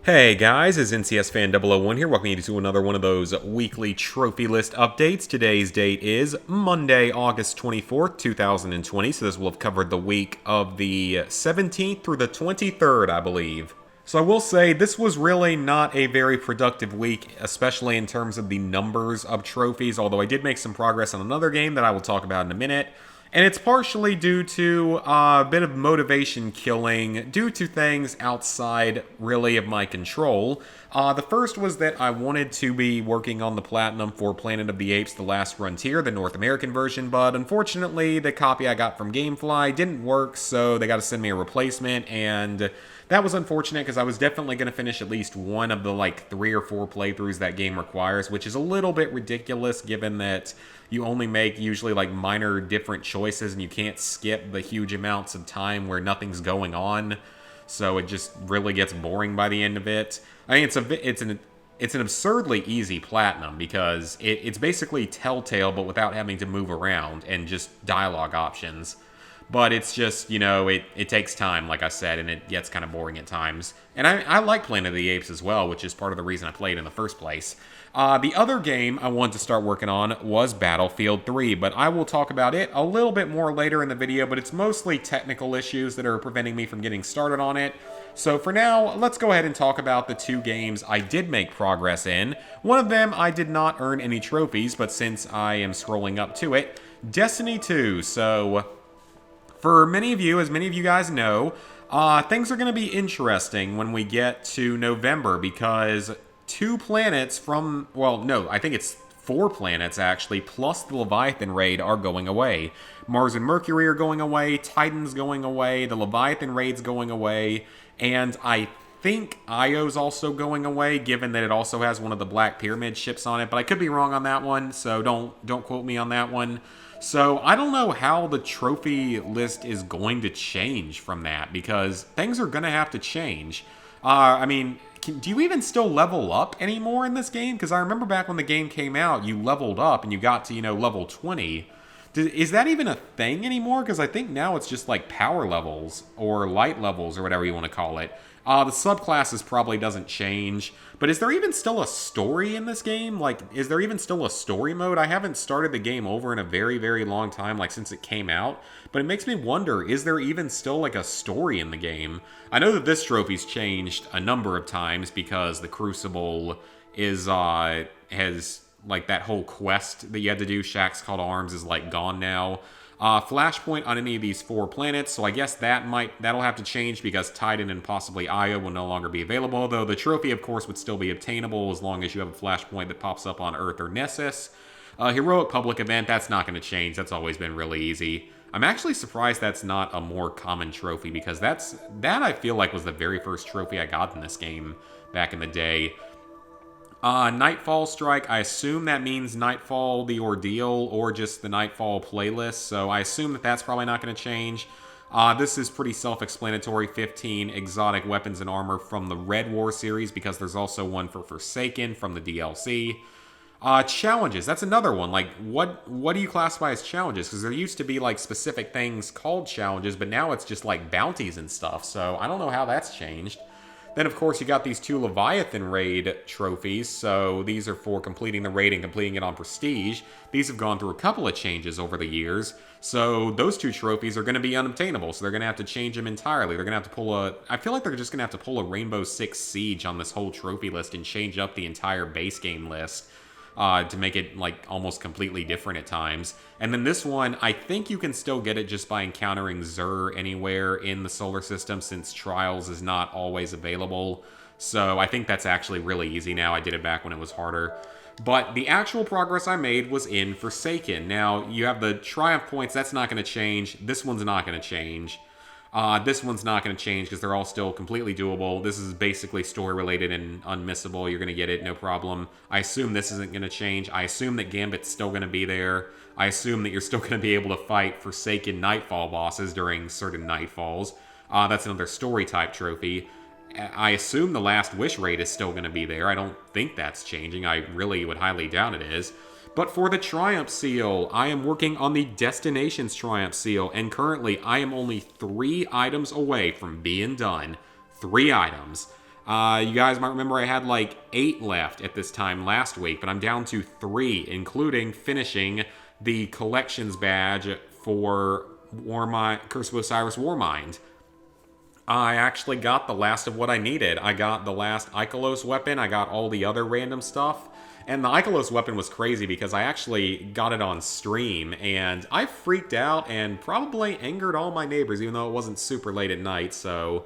Hey guys, it's NCS Fan 001 here, welcoming you to another one of those weekly trophy list updates. Today's date is Monday, August 24th, 2020, so this will have covered the week of the 17th through the 23rd, I believe. So I will say, this was really not a very productive week, especially in terms of the numbers of trophies, although I did make some progress on another game that I will talk about in a minute. And it's partially due to a bit of motivation killing due to things outside, really, of my control. The first was that I wanted to be working on the Platinum for Planet of the Apes The Last Frontier, the North American version, but unfortunately the copy I got from Gamefly didn't work, so they got to send me a replacement, and that was unfortunate because I was definitely going to finish at least one of the 3 or 4 playthroughs that game requires, which is a little bit ridiculous given that you only make usually minor different choices and you can't skip the huge amounts of time where nothing's going on. So it just really gets boring by the end of it. I mean, it's an absurdly easy platinum because it's basically Telltale but without having to move around and just dialogue options. But it's just, it takes time, like I said, and it gets kind of boring at times. And I like Planet of the Apes as well, which is part of the reason I played in the first place. The other game I wanted to start working on was Battlefield 3, but I will talk about it a little bit more later in the video, but it's mostly technical issues that are preventing me from getting started on it. So for now, let's go ahead and talk about the 2 games I did make progress in. One of them I did not earn any trophies, but since I am scrolling up to it, Destiny 2. So for many of you, as many of you guys know, things are going to be interesting when we get to November because 2 planets from, well, no, I think it's 4 planets actually, plus the Leviathan raid are going away. Mars and Mercury are going away, Titan's going away, the Leviathan raid's going away, and I think Io's also going away, given that it also has one of the Black Pyramid ships on it, but I could be wrong on that one, so don't quote me on that one. So I don't know how the trophy list is going to change from that, because things are going to have to change. I mean, do you even still level up anymore in this game? Because I remember back when the game came out, you leveled up and you got to, level 20. Is that even a thing anymore? Because I think now it's just power levels or light levels or whatever you want to call it. The subclasses probably doesn't change. But is there even still a story in this game? Is there even still a story mode? I haven't started the game over in a very, very long time, since it came out. But it makes me wonder, is there even still, a story in the game? I know that this trophy's changed a number of times because the Crucible has that whole quest that you had to do, Shaxx Call to Arms, is gone now. Flashpoint on any of these 4 planets, so I guess that'll have to change because Titan and possibly Io will no longer be available, though the trophy, of course, would still be obtainable as long as you have a Flashpoint that pops up on Earth or Nessus. Heroic Public Event, that's not going to change, that's always been really easy. I'm actually surprised that's not a more common trophy because that I feel was the very first trophy I got in this game back in the day. Nightfall Strike, I assume that means Nightfall the Ordeal or just the Nightfall playlist, so I assume that that's probably not going to change. This is pretty self-explanatory, 15 exotic weapons and armor from the Red War series because there's also one for Forsaken from the DLC. Challenges, that's another one. What do you classify as challenges? Because there used to be, specific things called challenges, but now it's just, bounties and stuff, so I don't know how that's changed. Then, of course, you got these 2 Leviathan raid trophies, so these are for completing the raid and completing it on Prestige. These have gone through a couple of changes over the years, so those 2 trophies are going to be unobtainable, so they're going to have to change them entirely. They're going to have to pull I feel like they're just going to have to pull a Rainbow Six Siege on this whole trophy list and change up the entire base game list. To make it almost completely different at times. And then this one, I think you can still get it just by encountering Xur anywhere in the solar system since Trials is not always available. So I think that's actually really easy now. I did it back when it was harder. But the actual progress I made was in Forsaken. Now, you have the Triumph points, that's not going to change. This one's not going to change. This one's not going to change because they're all still completely doable. This is basically story-related and unmissable. You're going to get it, no problem. I assume this isn't going to change. I assume that Gambit's still going to be there. I assume that you're still going to be able to fight Forsaken Nightfall bosses during certain Nightfalls. That's another story-type trophy. I assume the Last Wish raid is still going to be there. I don't think that's changing. I really would highly doubt it is. But for the Triumph Seal, I am working on the Destinations Triumph Seal, and currently I am only 3 items away from being done. 3 items. You guys might remember I had like 8 left at this time last week, but I'm down to 3, including finishing the collections badge for Curse of Osiris Warmind. I actually got the last of what I needed. I got the last Ikelos weapon, I got all the other random stuff, and the Ikelos weapon was crazy because I actually got it on stream, and I freaked out and probably angered all my neighbors, even though it wasn't super late at night, so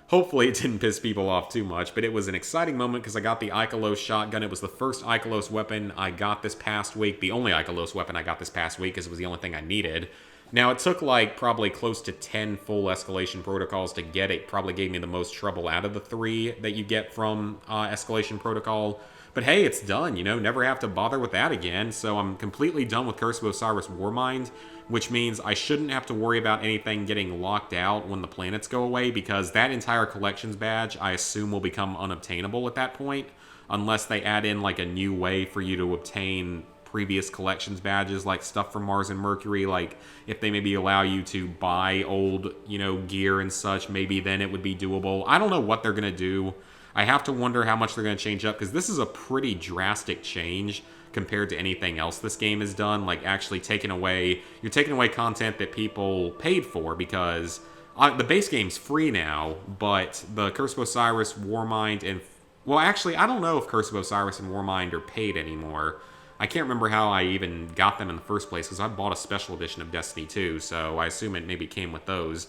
hopefully it didn't piss people off too much, but it was an exciting moment because I got the Ikelos shotgun. It was the first Ikelos weapon I got this past week, the only Ikelos weapon I got this past week because it was the only thing I needed. Now, it took like probably close to 10 full escalation protocols to get it. Probably gave me the most trouble out of the 3 that you get from escalation protocol. But hey, it's done, you know, never have to bother with that again. So I'm completely done with Curse of Osiris Warmind, which means I shouldn't have to worry about anything getting locked out when the planets go away, because that entire collections badge, I assume, will become unobtainable at that point, unless they add in like a new way for you to obtain previous collections badges, like stuff from Mars and Mercury. Like if they maybe allow you to buy old, you know, gear and such, maybe then it would be doable. I don't know what they're gonna do. I have to wonder how much they're gonna change up, because this is a pretty drastic change compared to anything else this game has done. Like actually you're taking away content that people paid for, because the base game's free now, but the Curse of Osiris, Warmind, and well, actually, I don't know if Curse of Osiris and Warmind are paid anymore. I can't remember how I even got them in the first place, because I bought a special edition of Destiny 2, so I assume it maybe came with those.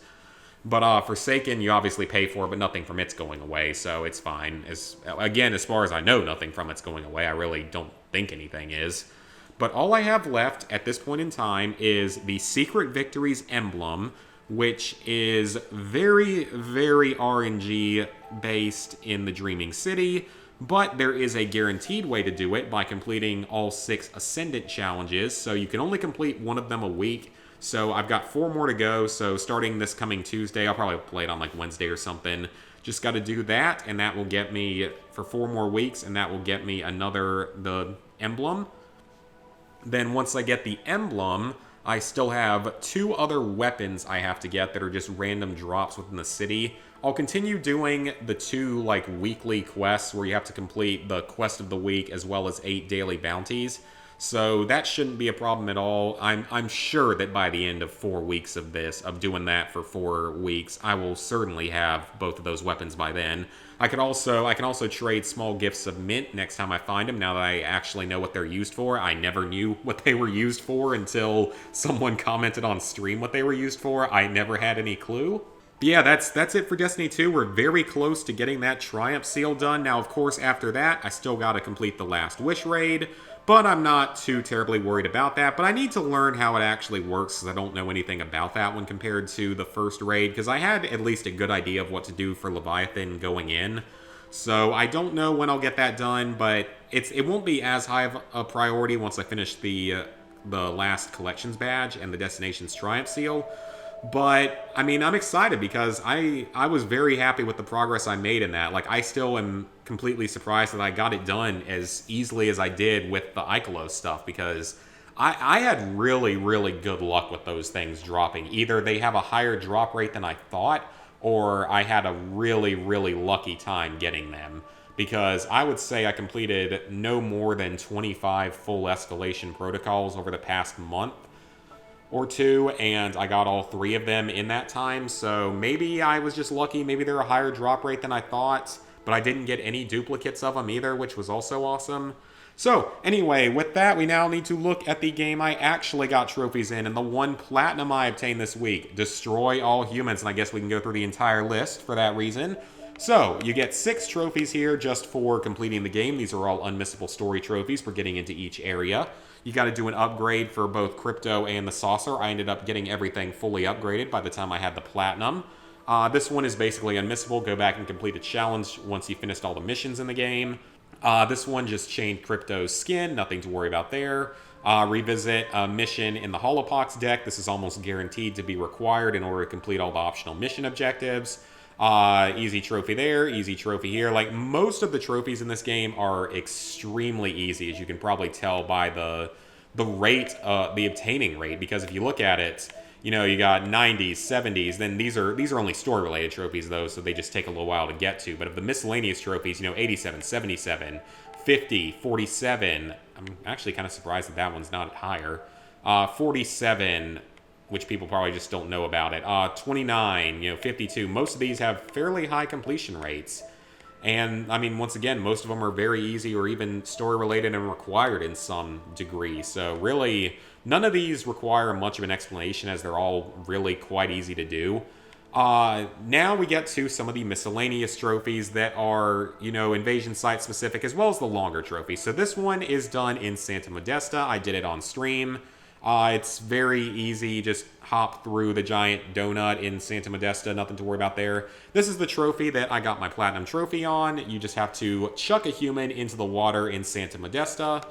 But Forsaken, you obviously pay for, but nothing from it's going away, so it's fine. Again, as far as I know, nothing from it's going away. I really don't think anything is. But all I have left at this point in time is the Secret Victories emblem, which is very, very RNG based in the Dreaming City. But there is a guaranteed way to do it by completing all 6 Ascendant challenges, so you can only complete one of them a week. So I've got 4 more to go, so starting this coming Tuesday, I'll probably play it on like Wednesday or something. Just got to do that, and that will get me for 4 more weeks, and that will get me the emblem. Then once I get the emblem, I still have 2 other weapons I have to get that are just random drops within the city. I'll continue doing the 2 like weekly quests where you have to complete the quest of the week as well as 8 daily bounties. So that shouldn't be a problem at all. I'm sure that by the end of 4 weeks of doing that for 4 weeks, I will certainly have both of those weapons by then. I can also trade small gifts of mint next time I find them, now that I actually know what they're used for. I never knew what they were used for until someone commented on stream what they were used for. I never had any clue. But yeah, that's it for Destiny 2. We're very close to getting that Triumph Seal done. Now, of course, after that, I still got to complete the Last Wish raid, but I'm not too terribly worried about that. But I need to learn how it actually works, because I don't know anything about that one compared to the first raid, because I had at least a good idea of what to do for Leviathan going in. So I don't know when I'll get that done, but it won't be as high of a priority once I finish the last collections badge and the Destination's Triumph Seal. But, I mean, I'm excited because I was very happy with the progress I made in that. Like, I still am completely surprised that I got it done as easily as I did with the Ikelos stuff, because I had really, really good luck with those things dropping. Either they have a higher drop rate than I thought, or I had a really, really lucky time getting them. Because I would say I completed no more than 25 full escalation protocols over the past month or 2, and I got all 3 of them in that time. So maybe I was just lucky. Maybe they're a higher drop rate than I thought, but I didn't get any duplicates of them either, which was also awesome. So anyway, with that, we now need to look at the game I actually got trophies in, and the 1 platinum I obtained this week, Destroy All Humans. And I guess we can go through the entire list for that reason. So, you get 6 trophies here just for completing the game. These are all unmissable story trophies for getting into each area. You got to do an upgrade for both Crypto and the Saucer. I ended up getting everything fully upgraded by the time I had the Platinum. This one is basically unmissable. Go back and complete a challenge once you finished all the missions in the game. This one just changed Crypto's skin. Nothing to worry about there. Revisit a mission in the Holopox deck. This is almost guaranteed to be required in order to complete all the optional mission objectives. Easy trophy there, easy trophy here. Like, most of the trophies in this game are extremely easy, as you can probably tell by the rate, the obtaining rate, because if you look at it, You know, you got 90s, 70s. Then these are only story related trophies though, so they just take a little while to get to. But of the miscellaneous trophies, you know, 87, 77, 50, 47. I'm actually kind of surprised that that one's not higher. 47, which people probably just don't know about it. 29, you know, 52. Most of these have fairly high completion rates. And, I mean, once again, most of them are very easy or even story-related and required in some degree. So, really, none of these require much of an explanation as they're all really quite easy to do. Now we get to some of the miscellaneous trophies that are, you know, invasion site specific as well as the longer trophies. So this one is done in Santa Modesta. I did it on stream. It's very easy, just hop through the giant donut in Santa Modesta, nothing to worry about there. This is the trophy that I got my platinum trophy on. You just have to chuck a human into the water in Santa Modesta.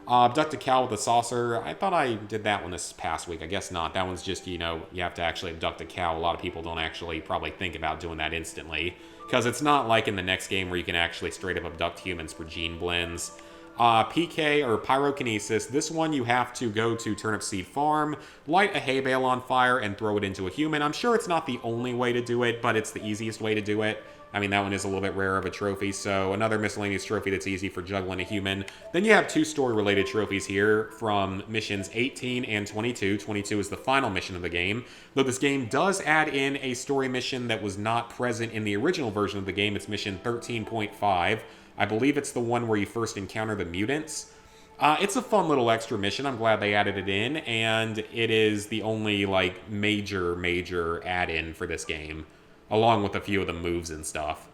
Abduct a cow with a saucer. I thought I did that one this past week. I guess not. That one's just, you know, you have to actually abduct a cow. A lot of people don't actually probably think about doing that instantly, because it's not like in the next game where you can actually straight up abduct humans for gene blends. PK or pyrokinesis, this one you have to go to Turnip Seed Farm, light a hay bale on fire, and throw it into a human. I'm sure it's not the only way to do it, but it's the easiest way to do it. I mean, that one is a little bit rarer of a trophy, so another miscellaneous trophy that's easy for juggling a human. Then you have two story-related trophies here from missions 18 and 22. 22 is the final mission of the game, though this game does add in a story mission that was not present in the original version of the game. It's mission 13.5. I believe it's the one where you first encounter the mutants. It's a fun little extra mission. I'm glad they added it in, and it is the only, like, major add-in for this game, along with a few of the moves and stuff.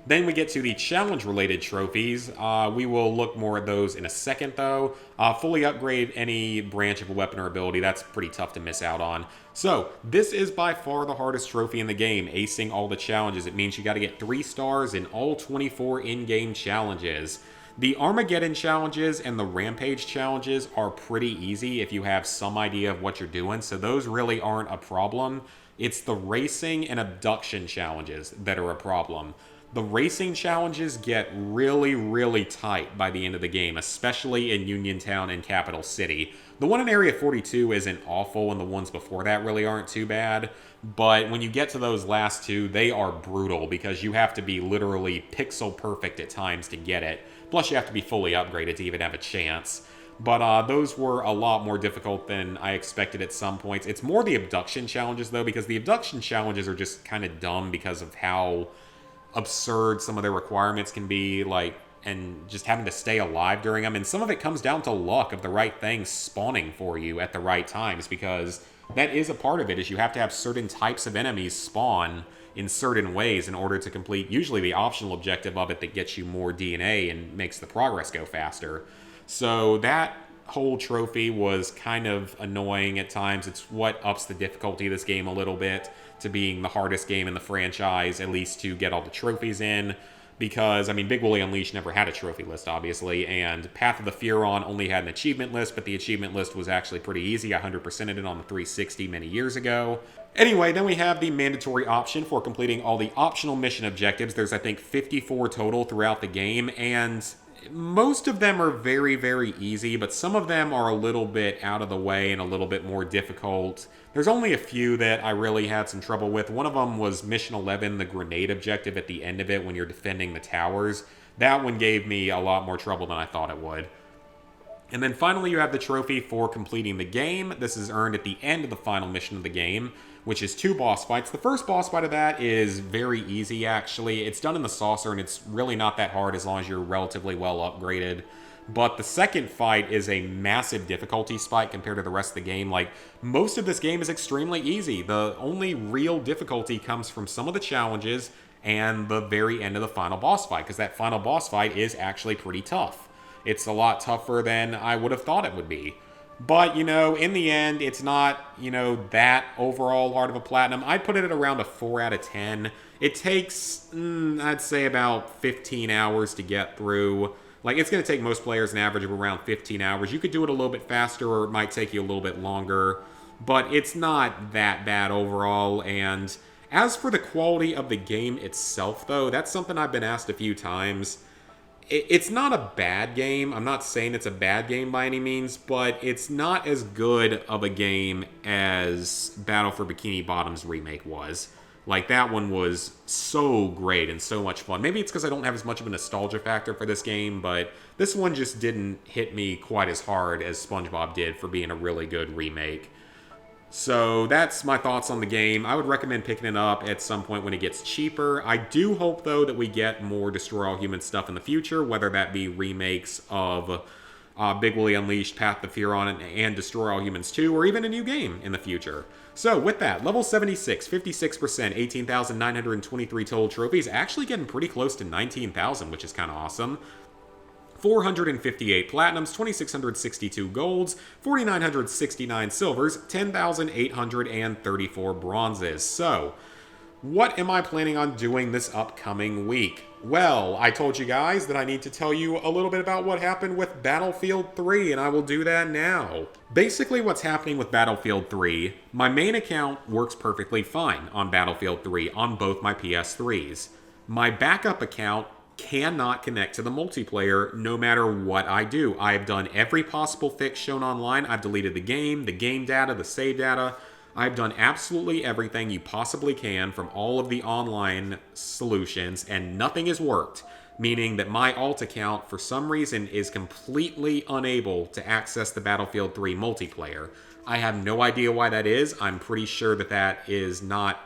Then we get to the challenge-related trophies. We will look more at those in a second, though. Fully upgrade any branch of a weapon or ability. That's pretty tough to miss out on. So, this is by far the hardest trophy in the game, acing all the challenges. It means you got to get 3 stars in all 24 in-game challenges. The Armageddon challenges and the Rampage challenges are pretty easy if you have some idea of what you're doing, so those really aren't a problem. It's the racing and abduction challenges that are a problem. The racing challenges get really tight by the end of the game, especially in Uniontown and Capital City. The one in Area 42 isn't awful, and the ones before that really aren't too bad. But when you get to those last two, they are brutal because you have to be literally pixel perfect at times to get it. Plus, you have to be fully upgraded to even have a chance. But those were a lot more difficult than I expected at some points. It's more the abduction challenges, though, because the abduction challenges are just kind of dumb because of how absurd some of their requirements can be, like, and just having to stay alive during them. And some of it comes down to luck of the right things spawning for you at the right times, because that is a part of it, is you have to have certain types of enemies spawn in certain ways in order to complete usually the optional objective of it that gets you more DNA and makes the progress go faster. So that whole trophy was kind of annoying at times. It's what ups the difficulty of this game a little bit to being the hardest game in the franchise, at least to get all the trophies in. Because, I mean, Big Willie Unleashed never had a trophy list, obviously, and Path of the Furon only had an achievement list, but the achievement list was actually pretty easy. I 100%ed it on the 360 many years ago. Anyway, then we have the mandatory option for completing all the optional mission objectives. There's, I think, 54 total throughout the game, and most of them are very easy, but some of them are a little bit out of the way and a little bit more difficult. There's only a few that I really had some trouble with. One of them was Mission 11, the grenade objective at the end of it when you're defending the towers. That one gave me a lot more trouble than I thought it would. And then finally you have the trophy for completing the game. This is earned at the end of the final mission of the game, which is 2 boss fights. The first boss fight of that is very easy, actually. It's done in the saucer, and it's really not that hard as long as you're relatively well upgraded. But the second fight is a massive difficulty spike compared to the rest of the game. Like, most of this game is extremely easy. The only real difficulty comes from some of the challenges and the very end of the final boss fight, because that final boss fight is actually pretty tough. It's a lot tougher than I would have thought it would be. But, you know, in the end, it's not, you know, that overall hard of a platinum. I'd put it at around a 4 out of 10. It takes, I'd say, about 15 hours to get through. Like, it's going to take most players an average of around 15 hours. You could do it a little bit faster, or it might take you a little bit longer. But it's not that bad overall. And as for the quality of the game itself, though, that's something I've been asked a few times. it's not a bad game. I'm not saying it's a bad game by any means, but it's not as good of a game as Battle for Bikini Bottom's remake was. Like, that one was so great and so much fun. Maybe it's because I don't have as much of a nostalgia factor for this game, but this one just didn't hit me quite as hard as SpongeBob did for being a really good remake. So that's my thoughts on the game. I would recommend picking it up at some point when it gets cheaper. I do hope, though, that we get more Destroy All Humans stuff in the future, whether that be remakes of Big Willy Unleashed, Path to Furon, and Destroy All Humans 2, or even a new game in the future. So with that, level 76, 56%, 18,923 total trophies, actually getting pretty close to 19,000, which is kind of awesome. 458 platinums, 2,662 golds, 4,969 silvers, 10,834 bronzes. So, what am I planning on doing this upcoming week? Well, I told you guys that I need to tell you a little bit about what happened with Battlefield 3, and I will do that now. Basically, what's happening with Battlefield 3, my main account works perfectly fine on Battlefield 3 on both my PS3s. My backup account cannot connect to the multiplayer no matter what I do. I have done every possible fix shown online. I've deleted the game data, the save data. I've done absolutely everything you possibly can from all of the online solutions, and nothing has worked. Meaning that my alt account, for some reason, is completely unable to access the Battlefield 3 multiplayer. I have no idea why that is. I'm pretty sure that that is not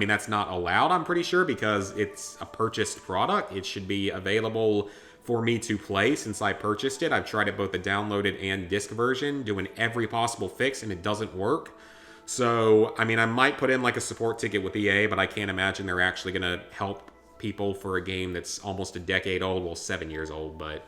that's not allowed, I'm pretty sure, because it's a purchased product. It should be available for me to play since I purchased it. I've tried it both the downloaded and disc version, doing every possible fix, and it doesn't work. So, I might put in like a support ticket with EA, but I can't imagine they're actually going to help people for a game that's almost a decade old, well, 7 years old, but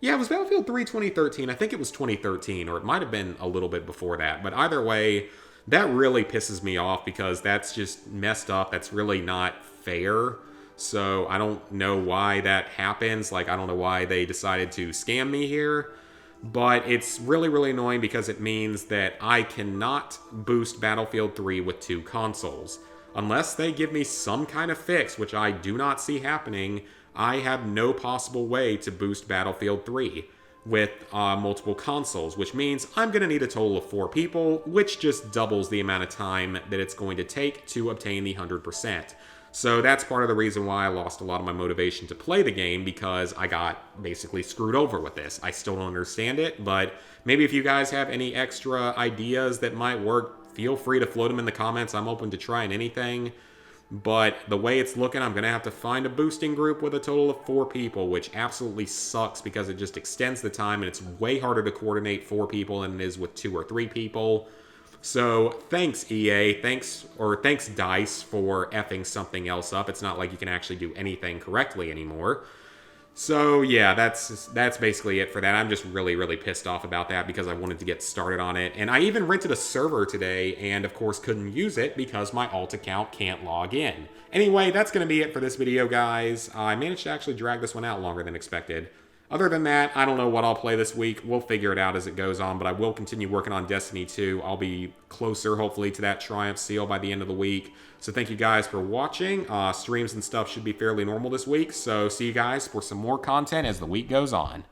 yeah, it was Battlefield 3 2013. I think it was 2013, or it might have been a little bit before that, but either way, that really pisses me off because that's just messed up. That's really not fair. So I don't know why that happens. Like, I don't know why they decided to scam me here. But it's really, really annoying because it means that I cannot boost Battlefield 3 with two consoles. Unless they give me some kind of fix, which I do not see happening, I have no possible way to boost Battlefield 3 with multiple consoles, which means I'm going to need a total of 4 people, which just doubles the amount of time that it's going to take to obtain the 100%. So that's part of the reason why I lost a lot of my motivation to play the game, because I got basically screwed over with this. I still don't understand it, but maybe if you guys have any extra ideas that might work, feel free to float them in the comments. I'm open to trying anything. But the way it's looking, I'm going to have to find a boosting group with a total of 4 people, which absolutely sucks because it just extends the time, and it's way harder to coordinate 4 people than it is with 2 or 3 people. So thanks EA, thanks DICE for effing something else up. It's not like you can actually do anything correctly anymore. So yeah, that's basically it for that. I'm just really, really pissed off about that because I wanted to get started on it. And I even rented a server today and of course couldn't use it because my alt account can't log in. Anyway, that's going to be it for this video, guys. I managed to actually drag this one out longer than expected. Other than that, I don't know what I'll play this week. We'll figure it out as it goes on, but I will continue working on Destiny 2. I'll be closer, hopefully, to that Triumph seal by the end of the week. So thank you guys for watching. Streams and stuff should be fairly normal this week, so see you guys for some more content as the week goes on.